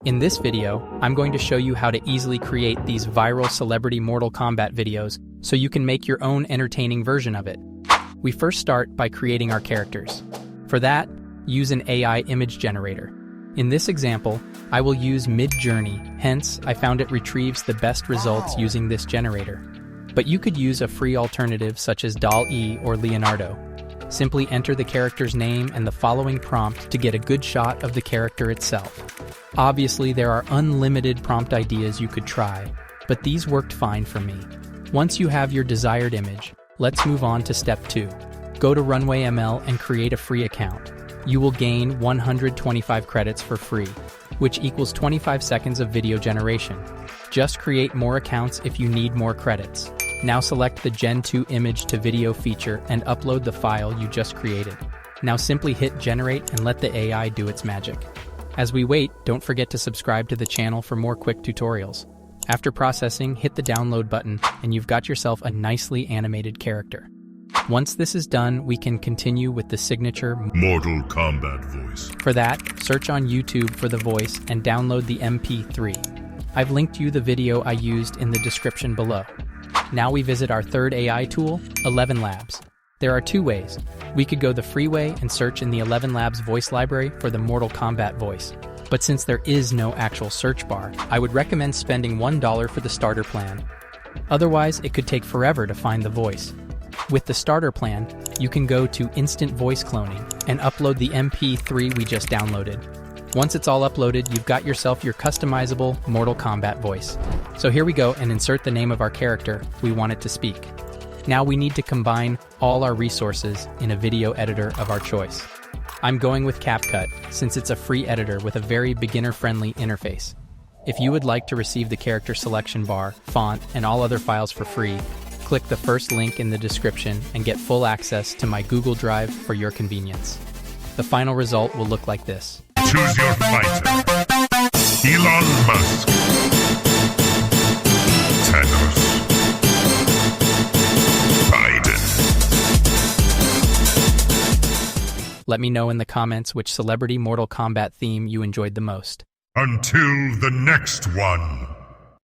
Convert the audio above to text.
In this video, I'm going to show you how to easily create these viral celebrity Mortal Kombat videos so you can make your own entertaining version of it. We first start by creating our characters. For that, use an AI image generator. In this example, I will use Midjourney, hence I found it retrieves the best results using this generator. But you could use a free alternative such as DALL-E or Leonardo. Simply enter the character's name and the following prompt to get a good shot of the character itself. Obviously, there are unlimited prompt ideas you could try, but these worked fine for me. Once you have your desired image, let's move on to step 2. Go to Runway ML and create a free account. You will gain 125 credits for free, which equals 25 seconds of video generation. Just create more accounts if you need more credits. Now select the Gen 2 image to video feature and upload the file you just created. Now simply hit generate and let the AI do its magic. As we wait, don't forget to subscribe to the channel for more quick tutorials. After processing, hit the download button and you've got yourself a nicely animated character. Once this is done, we can continue with the signature Mortal Kombat voice. For that, search on YouTube for the voice and download the MP3. I've linked you the video I used in the description below. Now we visit our third AI tool, 11 Labs. There are two ways. We could go the free way and search in the 11 Labs voice library for the Mortal Kombat voice. But since there is no actual search bar, I would recommend spending $1 for the starter plan. Otherwise, it could take forever to find the voice. With the starter plan, you can go to Instant Voice Cloning and upload the MP3 we just downloaded. Once it's all uploaded, you've got yourself your customizable Mortal Kombat voice. So here we go and insert the name of our character we want it to speak. Now we need to combine all our resources in a video editor of our choice. I'm going with CapCut since it's a free editor with a very beginner-friendly interface. If you would like to receive the character selection bar, font, and all other files for free, click the first link in the description and get full access to my Google Drive for your convenience. The final result will look like this. Choose your fighter. Elon Musk. Thanos. Biden. Let me know in the comments which celebrity Mortal Kombat theme you enjoyed the most. Until the next one.